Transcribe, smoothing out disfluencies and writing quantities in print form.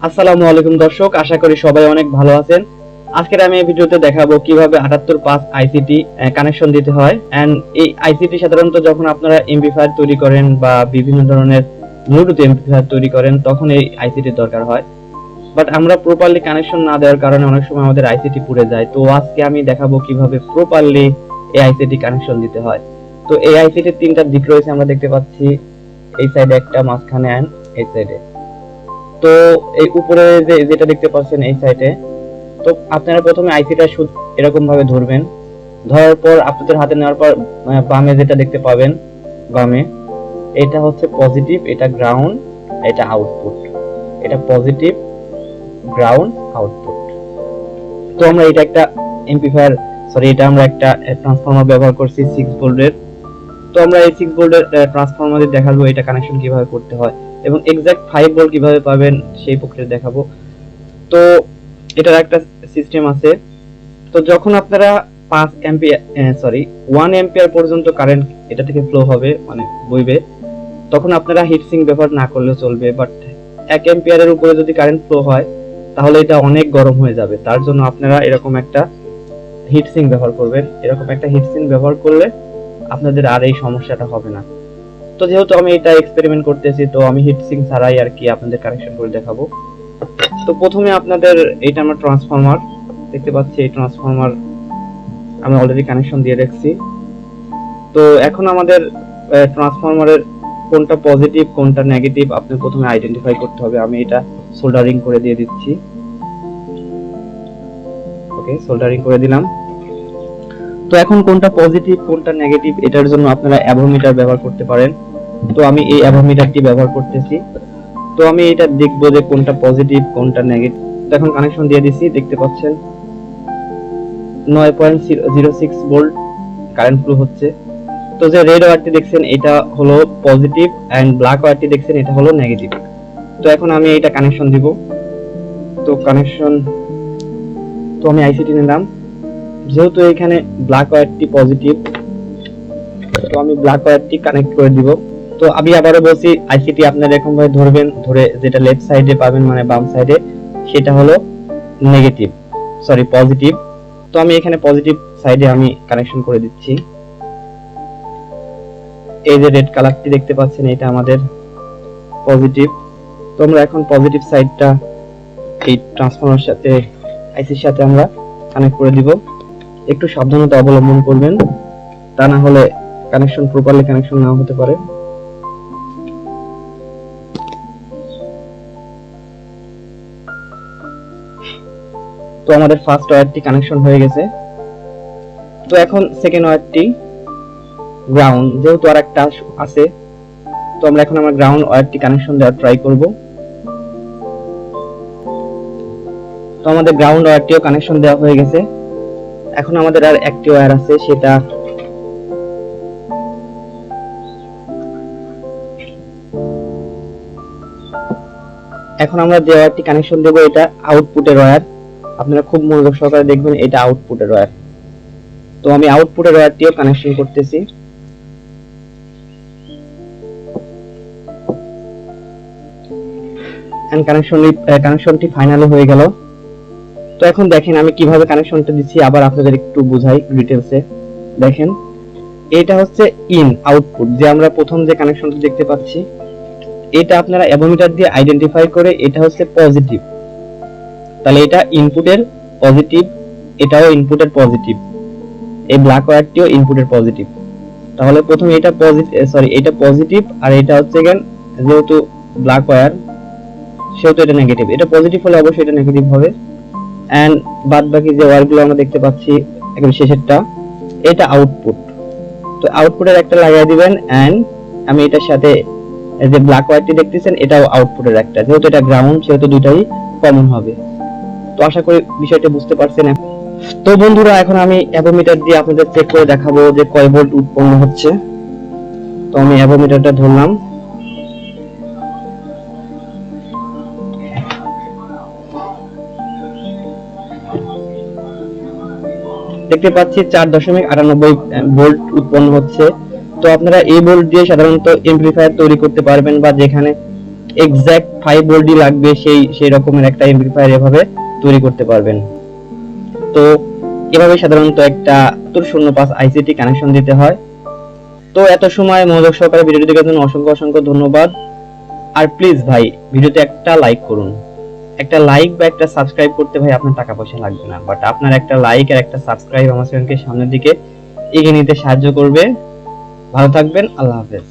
আসসালামু আলাইকুম দর্শক, আশা করি সবাই অনেক ভালো আছেন। আজকের আমি এই ভিডিওতে দেখাবো কিভাবে 78 আইসিটি কানেকশন দিতে হয়। এন্ড এই আইসিটি সাধারণত যখন আপনারা এমপ্লিফায়ার তৈরি করেন বা বিভিন্ন ধরনের ব্লুটুথ এমপ্লিফায়ার তৈরি করেন তখন এই আইসিটির দরকার হয়। বাট আমরা প্রপারলি কানেকশন না দেওয়ার কারণে অনেক সময় আমাদের আইসিটি পুড়ে যায়। তো আজকে আমি দেখাবো কিভাবে প্রপারলি এই আইসিটি কানেকশন দিতে হয়। তো এই আইসিটির তিনটা দিক রয়েছে, আমরা দেখতে পাচ্ছি এই সাইডে একটা, মাঝখানে এন্ড এই সাইডে। তো এই উপরে যেটা দেখতে পাচ্ছেন এই সাইডে, তো আপনারা প্রথমে আইসিটা এরকম ভাবে ধরবেন। ধরার পর আপনাদের হাতে নেওয়ার পর বামে যেটা দেখতে পাবেন, বামে এটা হচ্ছে পজিটিভ, এটা গ্রাউন্ড, এটা আউটপুট। এটা পজিটিভ, গ্রাউন্ড, আউটপুট। তো আমরা এটা একটা এমপ্লিফায়ার এটা আমরা একটা ট্রান্সফরমার ব্যবহার করছি 6 ভোল্টের। তো আমরা এই 6 ভোল্টের ট্রান্সফরমারে দেখাবো এটা কানেকশন কিভাবে করতে হয় এবং এক্সাক্ট 5 ভোল্ট কিভাবে পাবেন সেই প্রক্রিয়া দেখাবো। তো এটার একটা সিস্টেম আছে। তো যখন আপনারা 1 অ্যাম্পিয়ার পর্যন্ত কারেন্ট এটা থেকে ফ্লো হবে, মানে বইবে, তখন আপনারা হিটসিং ব্যবহার না করলেও চলবে। বাট 1 অ্যাম্পিয়ারের উপরে যদি কারেন্ট ফ্লো হয় তাহলে এটা অনেক গরম হয়ে যাবে। তার জন্য আপনারা এরকম একটা হিটসিং ব্যবহার করবেন। এরকম একটা হিটসিং ব্যবহার করলে আপনাদের আর এই সমস্যাটা হবে না। তো যেহেতু আমি এটা এক্সপেরিমেন্ট করতেছি, তো আমি হিটসিং ছাড়াই আর কি আপনাদের কানেকশন করে দেখাবো। তো প্রথমে আপনাদের এইটা আমার ট্রান্সফরমার দেখতে পাচ্ছি, এই ট্রান্সফরমার আমি অলরেডি কানেকশন দিয়ে রাখছি। তো এখন আমাদের ট্রান্সফরমারের কোনটা পজিটিভ কোনটা নেগেটিভ আপনি প্রথমে আইডেন্টিফাই করতে হবে। আমি এটা সোল্ডারিং করে দিয়ে দিচ্ছি। ওকে, সোল্ডারিং করে দিলাম। তো এখন কোনটা পজিটিভ কোনটা নেগেটিভ এটার জন্য আপনারা অ্যাভোমিটার ব্যবহার করতে পারেন। তো আমি এই অ্যাভোমিটারটি ব্যবহার করতেছি। তো আমি এটা দেখবো যে কোনটা পজিটিভ কোনটা নেগেটিভ। তো এখন কানেকশন দিয়ে দিছি, দেখতে পাচ্ছেন 9.06 ভোল্ট কারেন্ট ফ্লো হচ্ছে। তো যে রেড ওয়্যারটি দেখছেন এটা হলো পজিটিভ এন্ড ব্ল্যাক ওয়্যারটি দেখছেন এটা হলো নেগেটিভ। তো এখন আমি এটা কানেকশন দিব। তো কানেকশন, তো আমি আইসিটি নিলাম। যেহেতু এখানে ব্ল্যাক ওয়্যারটি পজিটিভ, তো আমি ব্ল্যাক ওয়্যারটি কানেক্ট করে দিব। তো আমি আবারও বলছি, আইসিটি আপনারা এরকম ভাবে ধরবেন, ধরে যেটা লেফট সাইডে পাবেন মানে বাম সাইডে সেটা হলো নেগেটিভ, পজিটিভ। তো আমি এখানে পজিটিভ সাইডে আমি কানেকশন করে দিচ্ছি। এই যে রেড কালারটি দেখতে পাচ্ছেন এটা আমাদের পজিটিভ। তো আমরা এখন পজিটিভ সাইডটা এই ট্রান্সফরমারের সাথে আইসির সাথে আমরা কানেক্ট করে দিব। একটু সাবধানতা অবলম্বন করবেন, তা না হলে কানেকশন প্রপারলি কানেকশন নাও হতে পারে। তো আমাদের ফার্স্ট ওয়্যারটি কানেকশন হয়ে গেছে। তো এখন সেকেন্ড ওয়্যারটি গ্রাউন্ড, যেহেতু আর একটা আছে, তো আমরা এখন আমার গ্রাউন্ড ওয়্যারটি কানেকশন দেওয়ার ট্রাই করব। তো আমাদের গ্রাউন্ড ওয়্যারটিও কানেকশন দেওয়া হয়ে গেছে। এখন আমাদের আর একটি ওয়্যার আছে, সেটা এখন আমরা যে ওয়্যারটি কানেকশন দেব এটা আউটপুটের ওয়্যার। আপনারা খুব মনোযোগ সহকারে দেখবেন, এটা আউটপুটের ওয়্যার। তো আমি আউটপুটের ওয়্যারটিও কানেকশন করতেছি। এন্ড কানেকশনটি ফাইনালি হয়ে গেল। তো এখন দেখেন আমি কিভাবে কানেকশনটা দিচ্ছি, আবার আপনাদের একটু বুঝাই ডিটেইলসে। দেখেন এটা হচ্ছে ইন আউটপুট, যে আমরা প্রথম যে কানেকশনটা দেখতে পাচ্ছি এটা আপনারা অ্যাভোমিটার দিয়ে আইডেন্টিফাই করে এটা হচ্ছে পজিটিভ, তাহলে এটা ইনপুটের পজিটিভ, এটাও ইনপুটের পজিটিভ, এই ব্ল্যাক ওয়্যারটিও ইনপুটের পজিটিভ। তাহলে প্রথমে এটা এটা পজিটিভ আর এটা হচ্ছে যেহেতু ব্ল্যাক ওয়্যার সেহেতু এটা নেগেটিভ। এটা পজিটিভ হলে অবশ্যই এটা নেগেটিভ হবে। এন্ড বাদ বাকি যে ওয়্যারগুলো আমরা দেখতে পাচ্ছি একদম শেষেরটা এটা আউটপুট। তো আউটপুটের একটা লাগিয়ে দিবেন। এন্ড আমি এটার সাথে যে ব্ল্যাক ওয়্যারটি দেখতেছেন এটাও আউটপুটের একটা, যেহেতু এটা গ্রাউন্ড সেহেতু দুটাই কমন হবে। তো আশা করি বিষয়টা বুঝতে পারছেন। তো বন্ধুরা এখন আমি অ্যাভোমিটার দিয়ে আপনাদের চেক করে দেখাবো যে কয় ভোল্ট উৎপন্ন হচ্ছে। তো আমি অ্যাভোমিটারটা ধরলাম। দেখতে পাচ্ছি 4.98 ভোল্ট উৎপন্ন হচ্ছে। তো আপনারা এই ভোল্ট দিয়ে সাধারণত এমপ্লিফায়ার তৈরি করতে পারবেন, বা যেখানে এক্সাক্ট 5 ভোল্টই লাগবে সেই রকমের একটা এমপ্লিফায়ার এভাবে তৈরি করতে পারবেন। তো এভাবে সাধারণত একটা 7005 আইসিটি কানেকশন দিতে হয়। তো এত সময় মনোযোগ সহকারে ভিডিওটি দেখার জন্য অসংখ্য অসংখ্য ধন্যবাদ। আর প্লিজ ভাই ভিডিওতে একটা লাইক করুন। একটা লাইক বা একটা সাবস্ক্রাইব করতে ভাই আপনার টাকা পয়সা লাগবে না, বাট আপনার একটা লাইক আর একটা সাবস্ক্রাইব আমার চ্যানেলকে সামনের দিকে এগিয়ে নিতে সাহায্য করবে। ভালো থাকবেন, আল্লাহ হাফেজ।